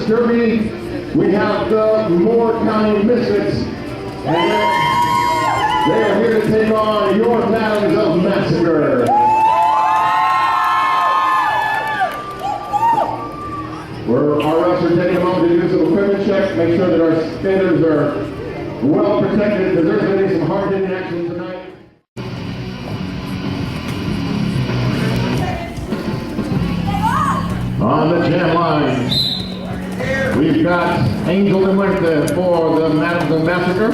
Derby, we have the Moore County Missfits, and they are here to take on your fans of Massacre. Our refs are taking a moment to do some equipment check, make sure that our skaters are well protected, because there's going to be some hard-hitting action tonight. On the jam line, we've got Angel de Muerte for the Massacre.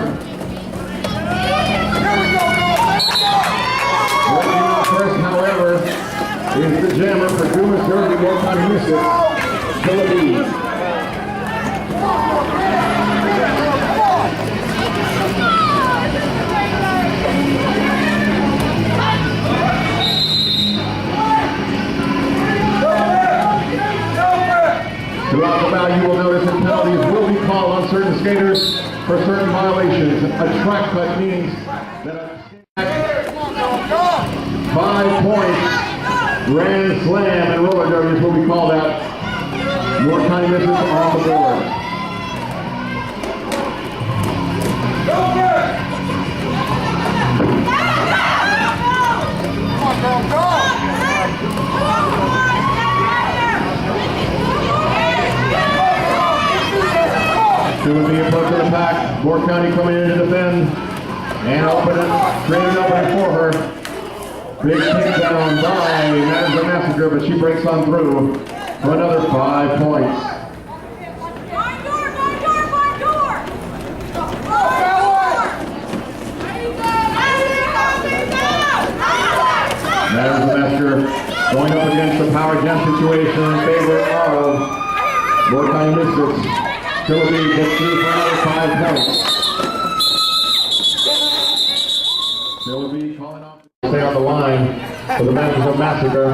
First, however, is the jammer for Dumas, Moore County Missfits, Philippines. Throughout the bout, you will notice that penalties will be called on certain skaters for certain violations. A track cut means that a 5 points, grand slam, and roller derbies will be called out. Moore County Missfits on the board. Doing the approach of the pack. Moore County coming in to defend and training opening for her. Big takedown by Massacre, but she breaks on through for another 5 points. Massacre going up against the power jam situation in favor of Moore County Missfits. Philippines gets through for another 5 points. Philippines calling off. Stay on the line for the members of Massacre.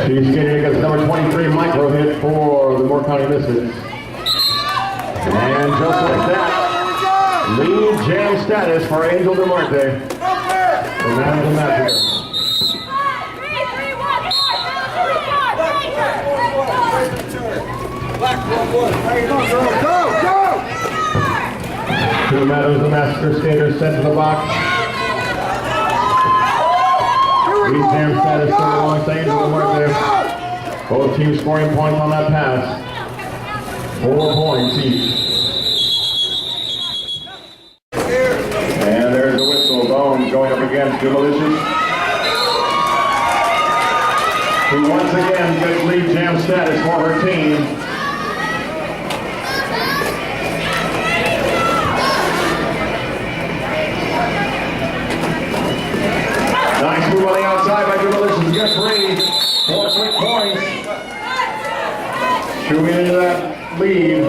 She's skating against number 23 micro hit for the Moore County Missfits. And just like that, lead jam status for Angel de Muerte. The man of the Massacre. Two Meadows of the Massacre skaters sent to the box. Lead jam status still belongs to Angel de Muerte. Both teams scoring points on that pass. 4 points each. And there's the whistle. Bones going up against Dumas, who once again gets lead jam status for her team. Nice move on the outside by Dumas to get free. 4 quick points. Shooting into that lead.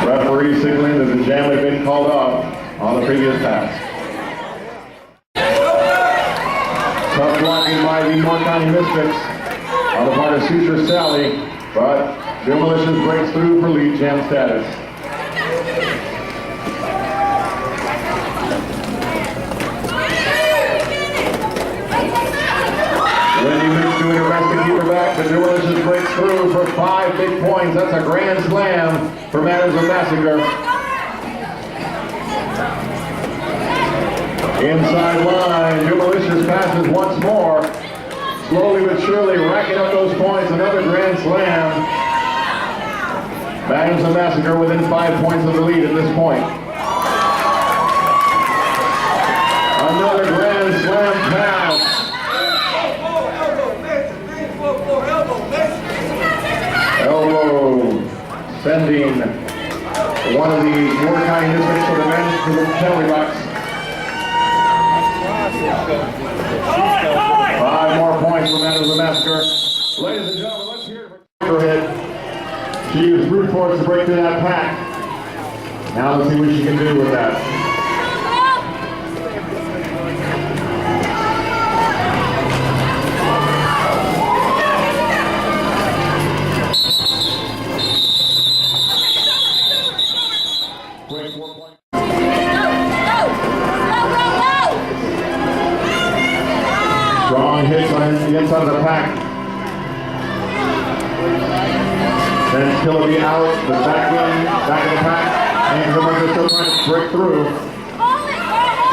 Referee signaling that the jam had been called off on the previous pass. Tough blocking by the Moore County Missfits on the part of Suture Sally, but Dumas breaks through for lead jam status. Wendy Mix doing a rest to keep her back, but Dumas breaks through for 5 big points. That's a grand slam for Manners of Massacre. Inside line, Dumas passes once more. Slowly but surely racking up those points. Another grand slam. Manners of Massacre within 5 points of the lead at this point. Another grand slam pass. Elbow sending one of the Moore County Missfits to the penalty box. 5 more points for Manners of Massacre. Ladies and gentlemen, let's hear it for her hit. She is brute force was to break through that pack. Now let's see what she can do with that. Strong hits on the inside of the pack. Then Killaby out, the back of the pack, and Dumas still trying to break through.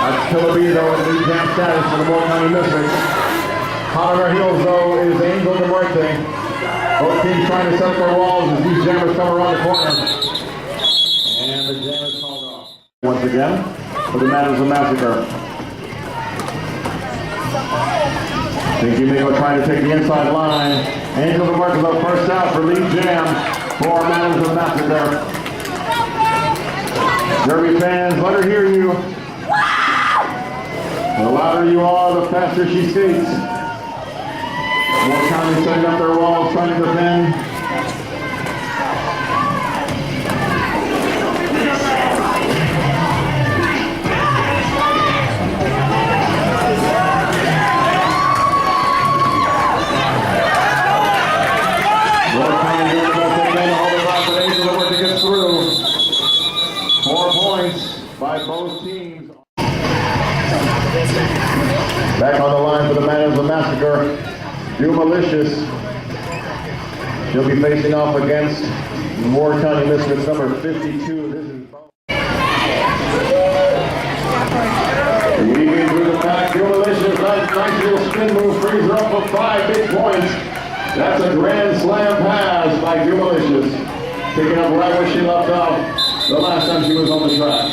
That's Killaby though with lead jam status for the Moore County Missfits. Hot on our heels though is Angel Duarte. Both teams trying to set up their walls as these jammers come around the corner. And the jam is called off. Once again, for the Matters of Massacre. Dinky Mingo trying to take the inside line. Angel Duarte up first out for lead jam for Matters of Massacre. Derby fans, let her hear you. The louder you are, the faster she skates. Moore County setting up their walls, trying to defend. Moore County doing the best they can to hold it off, but Angel Duarte gets through. 4 points by both teams. Back on the line for the Matters of Massacre, Dumas. She'll be facing off against Moore County Missfits number 52. This is weaving through the pack. Dumas, nice little spin move, frees her up for 5 big points. That's a grand slam pass by Dumas, picking up right where she left off the last time she was on the track.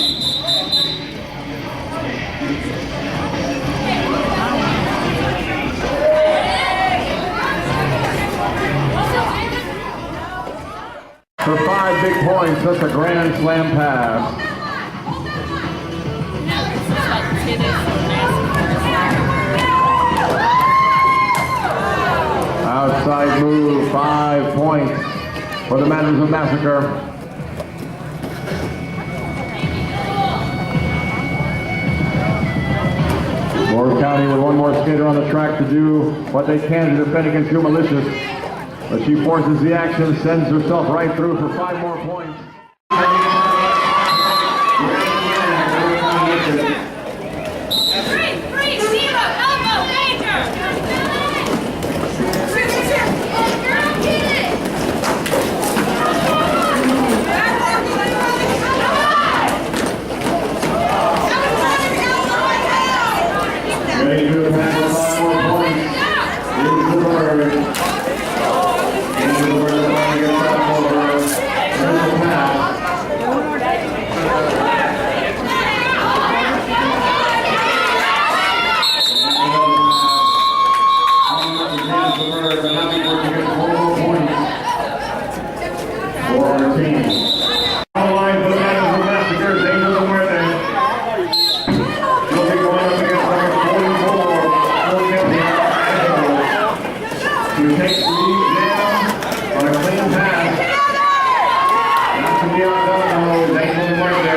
For 5 big points, that's a grand slam pass. Outside move, 5 points for the Matters of Massacre. Moore County with one more skater on the track to do what they can to defend against Dumas. But she forces the action, sends herself right through for 5 more points. Ready to attack for 5 more points. Here's the bird. And the bird is going to get back over. There's the pass. The bird, but now we're going to get 4 more points for our team. On the line for the Matters of Massacre, Angel Duarte. She'll be going up against number 44, who takes the lead down on a clean pass. Not to be undone, though, Angel Duarte.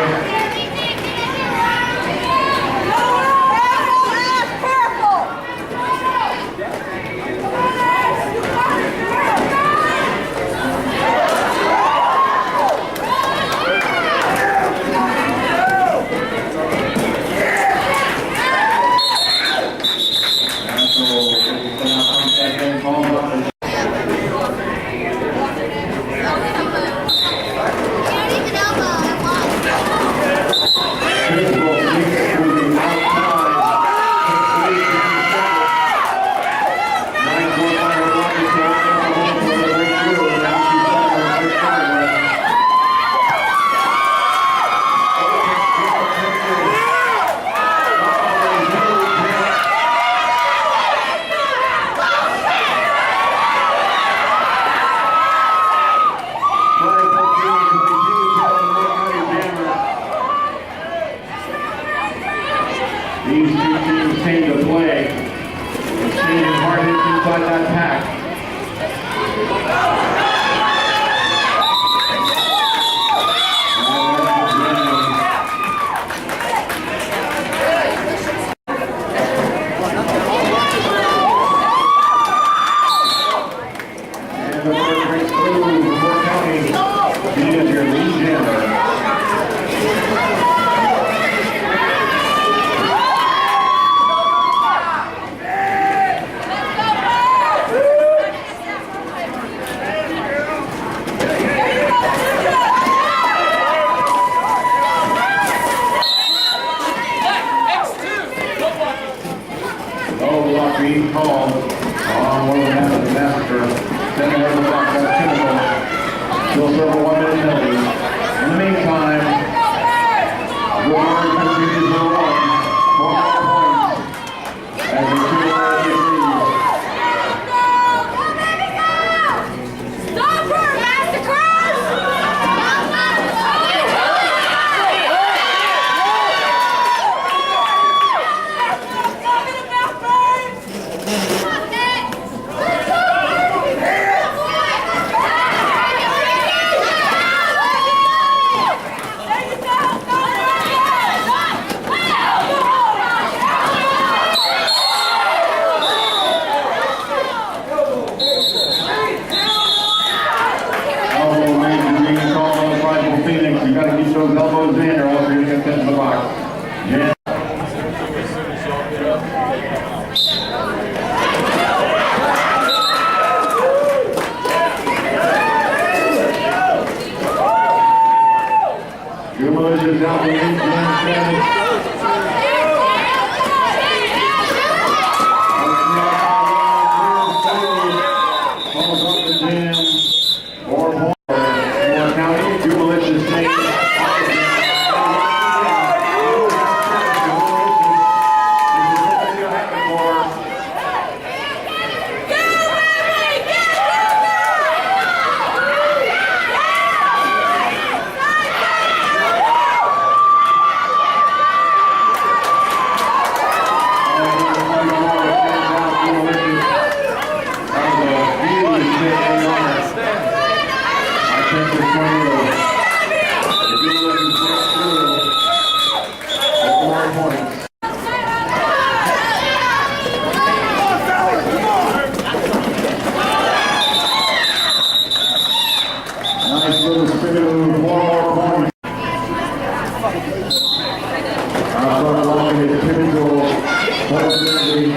Oh, block being called on one of the Massacre. Then ahead of the block, that's typical. Still serve a 1 minute penalty. In the meantime, Dumas continues to run. 4 more points. As the 2 players lead. Stop her, Massacre! You got to keep those elbows in or else you're going to get sent to the box. Yeah. Dumas is out the lead. Falls off the jam. 4 points. County, Dumas is taking. Nice little spin move, 4 more points. Along his pivotal possibility.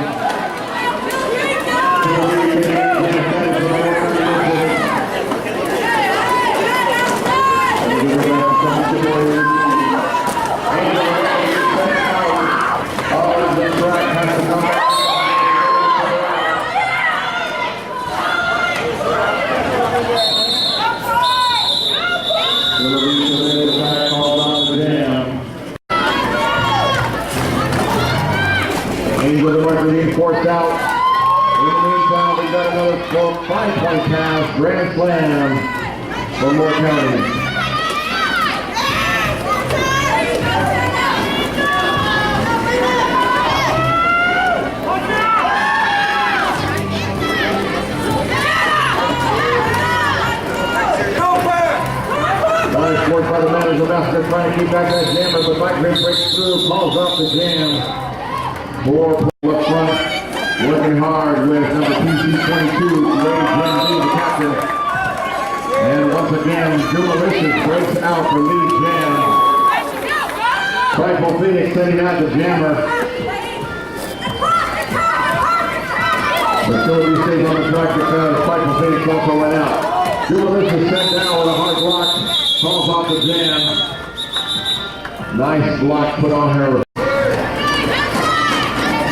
Angel the marker being forced out. In the meantime, we got another 5-point pass, grand slam for Moore County. Nice work by the manager, Massacre trying to keep back that jammer, but Mike Green breaks through, calls off the jam. 4 up front, working hard with number PC22, the captain. And once again, Dumas breaks out for lead jam. Rifle Phoenix sending out the jammer. Facility stays on the track because Rifle Phoenix also went out. Dumas is sent down with a hard block, calls off the jam. Nice block put on her.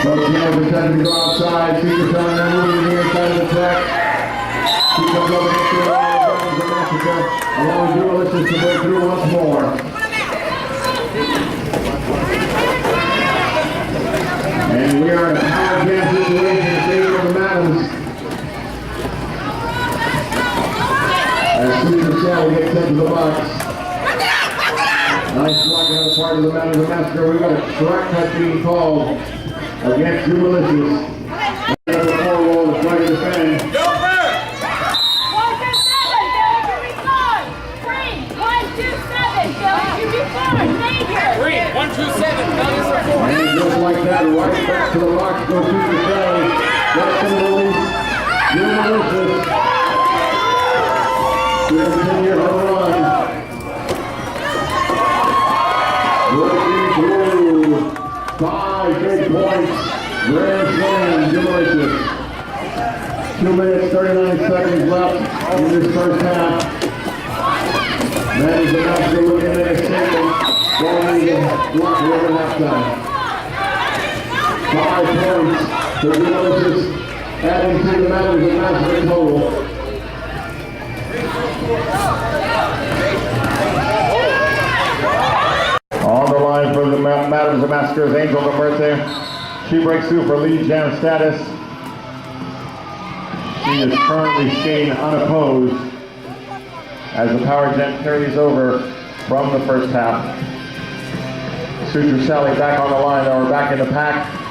So Jam decided to go outside, Secret's on there moving the inside of the track. She comes over to the Massacre, allowing Dumas to break through once more. And we are in a power jam situation in the state of the mountains. As Secret Shell gets sent to the box. Nice block on the part of the Massacre. We've got a correct touch being called against Dumas. Number 4 roll to try to defend. 127, Green, 127, values are 4. And just like that, right back to the box, go to the side. That's the release. Dumas to continue her run. Working through 5 big points. Grand slam, Dumas. 2 minutes, 39 seconds left in this first half. That is the Massacre looking at a second. Going to block over halftime. 5 points So Dumas adding to the Matters of Massacre total. On the line for the Matters of Massacre is Angel Dumas. She breaks through for lead jam status. She is currently skating unopposed as the power jam carries over from the first half. Suture Sally back on the line, though, we're back in the pack.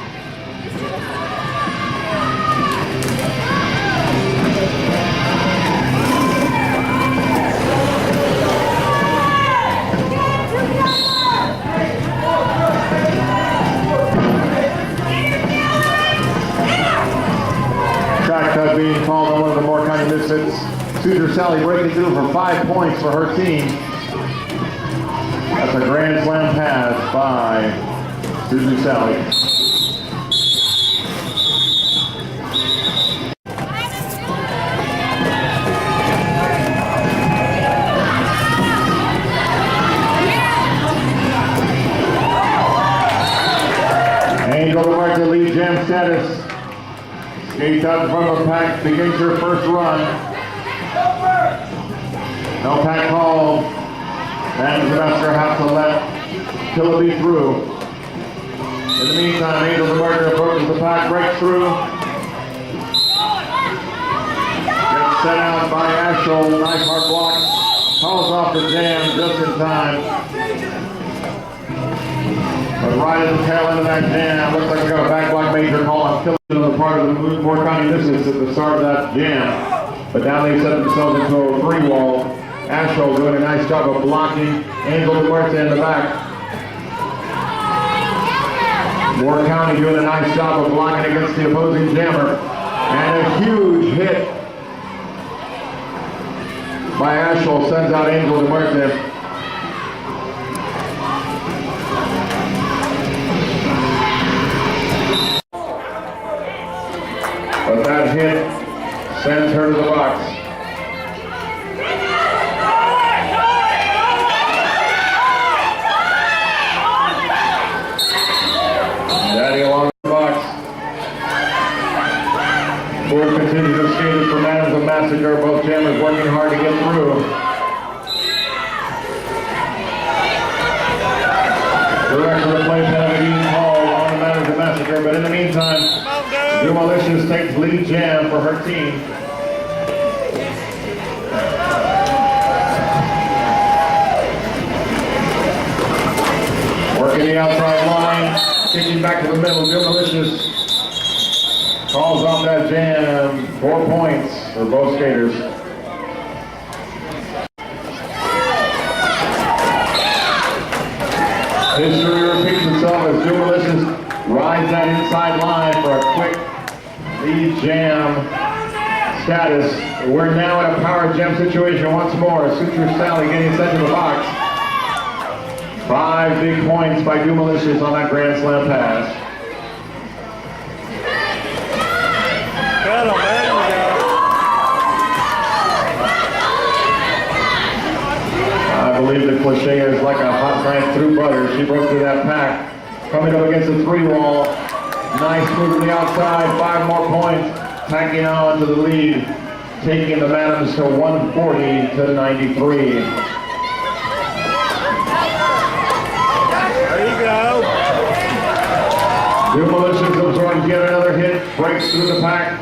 Track cut being called on one of the Moore County Missfits. Suture Sally breaking through for 5 points for her team. That's a grand slam pass by Suture Sally. Angel Dumas to lead jam status. Skates out in front of the pack, begins her first run. No pack called. And the Massacre has to let Killaby through. In the meantime, Angel Dumas approaches the pack, breaks through. Gets set out by Ashel, nice hard block. Calls off the jam just in time. But right at the tail end of that jam, looks like we got a back block major call on Killaby on the part of the Moore County Missfits at the start of that jam. But now they set themselves into a free wall. Ashel doing a nice job of blocking. Angel Dumas in the back. Moore County doing a nice job of blocking against the opposing jammer. And a huge hit by Ashel sends out Angel Dumas. But that hit sends her to the box. Daddy along the box. Four continues to skate for Matters of Massacre. Both jammers working hard to get through. Director of play penalty called on the Matters of Massacre, but in the meantime, Dumas takes lead jam for her team. Working the outside line, kicking back to the middle. Dumas calls off that jam. 4 points for both skaters. History repeats itself as Dumas rides that inside line for a quick lead jam status. We're now in a power jam situation once more. Suture Sally getting sent to the box. 5 big points by Dumas on that grand slam pass. I believe the cliche is like a hot knife through butter. She broke through that pack. Coming up against the 3 wall. Nice move to the outside, 5 more points. Tacking on to the lead. Taking the Madams to 140 to 93. There you go. Dumas absorbs yet another hit. Breaks through the pack.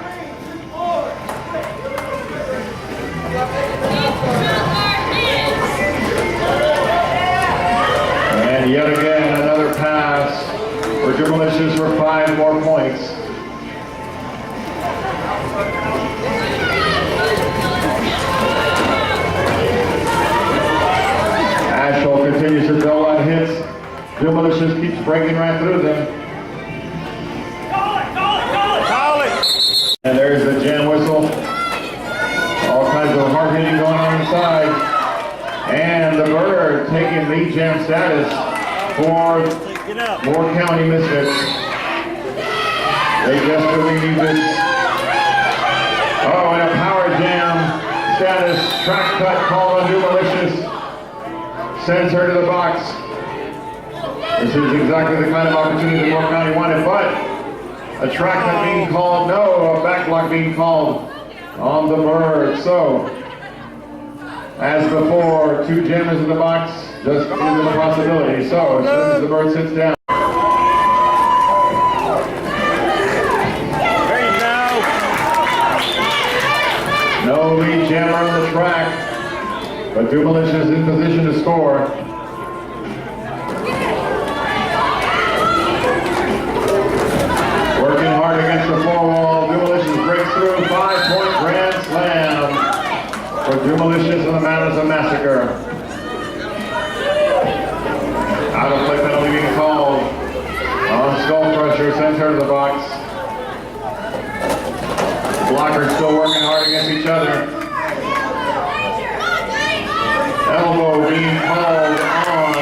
And yet again, another pass for Dumas for 5 more points. Ashel continues to dole out hits. Dumas keeps breaking right through them. Call it. And there's the jam whistle. All kinds of hard hitting going on inside. And the Bird taking lead jam status for Moore County Missfits. They desperately need this. Oh, and a power jam status. Track cut called on Dumalicious. Sends her to the box. This is exactly the kind of opportunity that Moore County wanted, but A track that being called, no, a back block being called on the bird. So, as before, 2 jammers in the box just isn't a possibility. So, as soon as the bird sits down. No lead jammer on the track, but Dumas is in position to score. Working hard against the 4-wall, Dumalicious breaks through, 5-point grand slam for Dumalicious and the Manners of Massacre. Out of play penalty being called on Skull Crusher, center of the box. Blockers still working hard against each other. Elbow being called on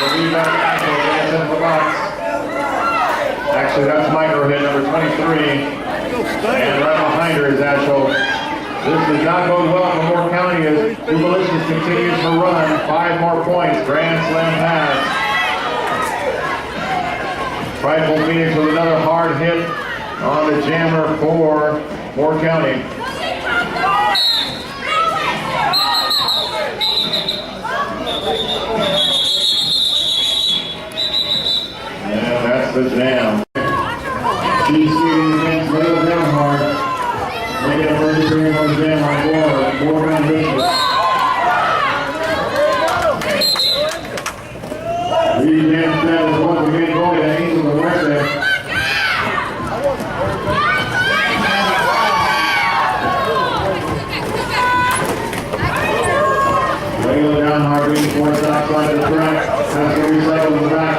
the rebound tackle against the box. Actually, that's micro hit number 23. And right behind her is Ashel. This does not bode well for Moore County as Dumalicious continues to run. 5 more points. Grand slam pass. Prideful Phoenix with another hard hit on the jammer for Moore County. And that's the jam. She's skating against Layla Downhard. Making a first bring on the jam on board. Moore County Biscuits. Lead jam status once again going to Angel the right there. Layla Downhard being forced outside the track. Has to recycle the back.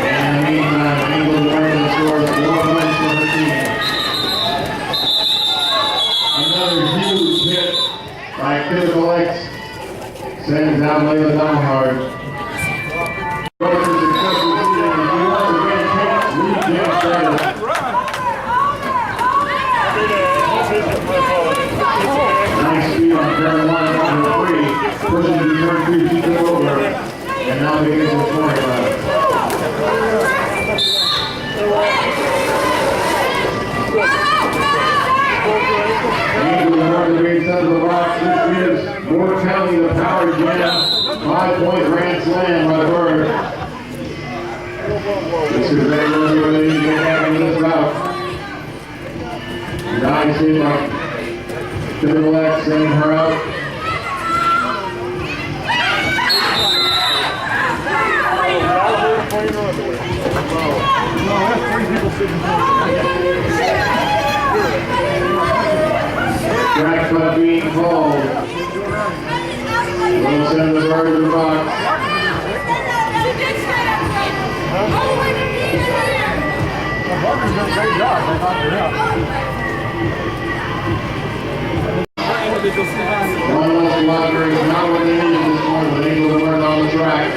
And in the meantime, Angel the right scores 4 points for her team. Another huge hit by Physical X. Sends down Layla Downhard. Nice speed on turn 1 and number 3. Pushing to turn 2, keeps it over. And now they get to the 25. Angel the North, the great side of the box. This gives Moore County the power jam. 5-point grand slam by the bird. This is very early when they need to get back into this route. Nice hit by Physical X, sending her out. Track club being called. We'll send the bird to the box. One less blocker is not what they need this morning. They need to learn on the track.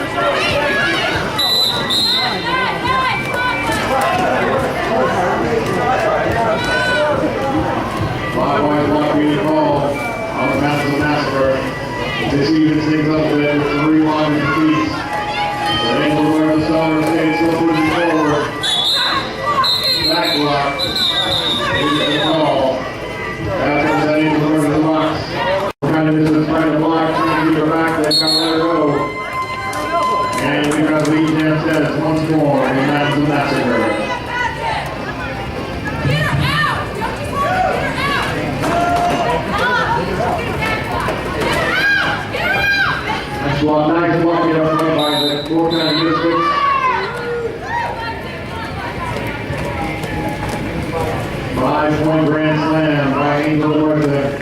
5-point block being called on the Manners of Massacre. This evens things up with 3 lines apiece. So they will learn the summer stage, still pushing forward. Back block. Here's the call. After that, Angel the North of the box. Kind of business trying to block, trying to keep her back, they've got to let her go. And we've got lead jam status once more in Manners of Massacre. Nice block up by the Moore County Missfits. Five-point grand slam by Angel North there.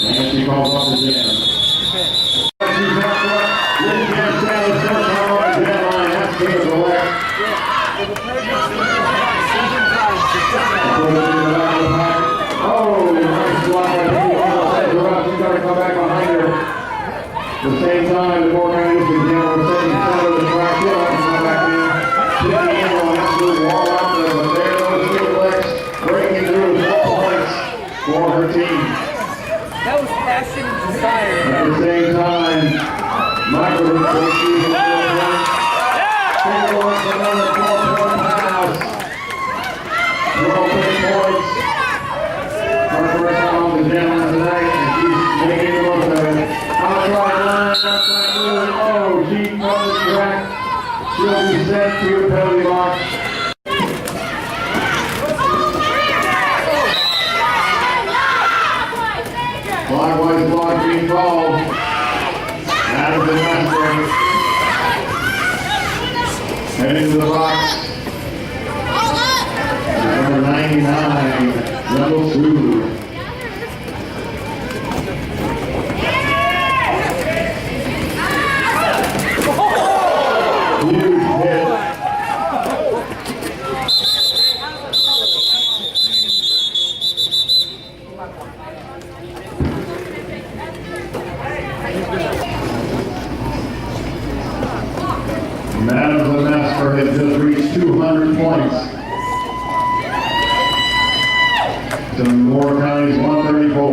And she calls off the jam. Lead jam status on the jam line. That's Physical X. Oh, nice block by Angel. She's got to come back behind her. At the same time, the Moore County Missfits jam was setting center of the track. She'll have to come back in. Picking in on an absolute wall out there, but there goes Physical X breaking through 12 points for her team. sent to the penalty box. Clockwise block being called. Adams and Massacre. Heading to the box. Number 99, level 2. Huge hit. Adams and Massacre has just reached 200 points. To Moore County's 134.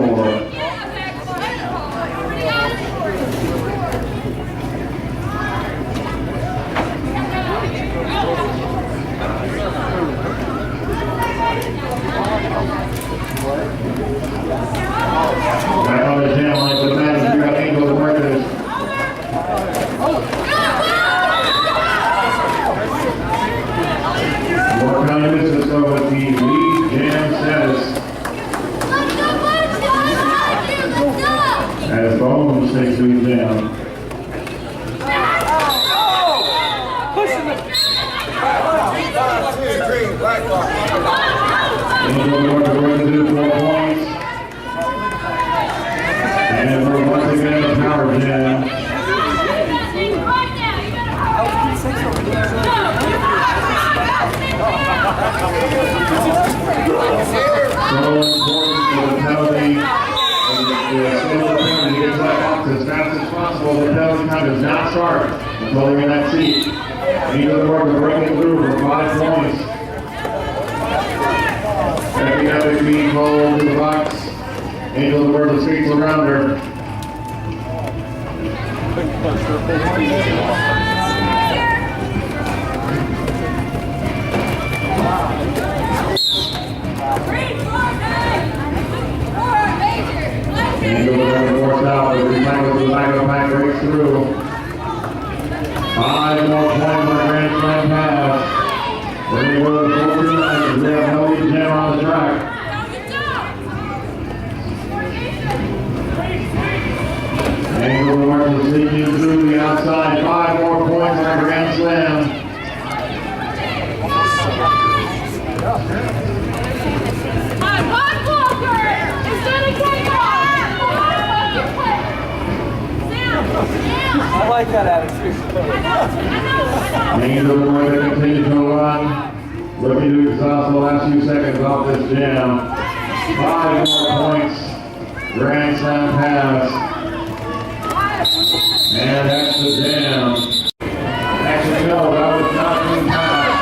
Back on the jam line for the Madden, we got Angel and Martinez. Moore County Missfits go with the lead jam status. As Bones takes lead down. Angel North going to do 4 points. And we're once again in the power jam. So important for the penalty. And gets that box as fast as possible. The penalty time does not start until they're in that seat. Angel North will bring it through for 5 points. Every other being called to the box. Angel North the skates around her. Angel North forced out, but recycles the back of the pack, breaks through. 5 more points on the grand slam pass. Then they go to the 49, they have no lead jam on the track. Angel North is sneaking through the outside. 5 more points on a grand slam. I like that attitude. Angel North to continue to run. Looking to exhaust the last few seconds off this jam. 5 more points. Grand slam pass. And that's the jam. Actually, no, that was not the pass.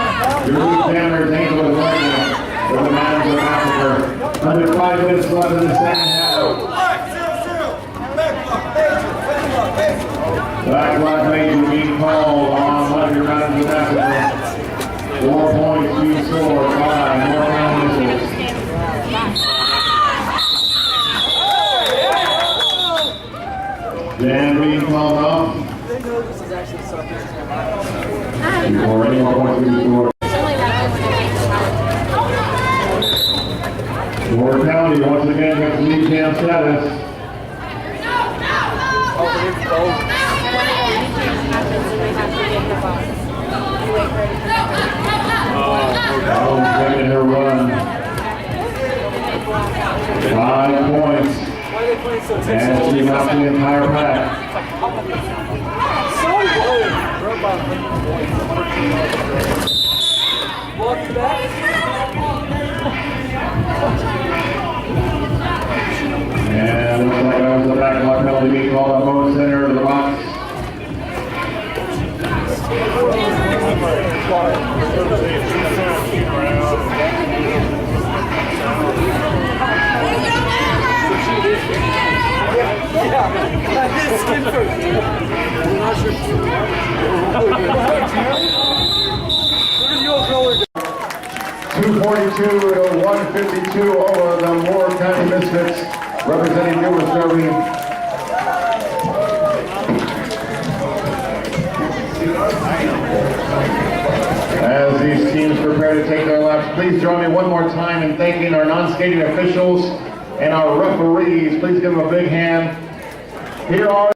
Your lead jammer is Angel and Martin for the Madden of Massacre. Under 5 minutes left in the second half. Back block major being called on Madden of Massacre. 4 points being scored by Moore County Missfits. Jam being called off. Before any more points being scored. Moore County once again gets lead jam status. Taking her run. 5 points. And she got the entire pack. And looks like that was the back block penalty being called on both center of the box. Skin first. 242 to 152 over the Moore County Missfits, representing Dumas serving. prepare to take their laps. Please join me one more time in thanking our non-skating officials and our referees. Please give them a big hand. Here are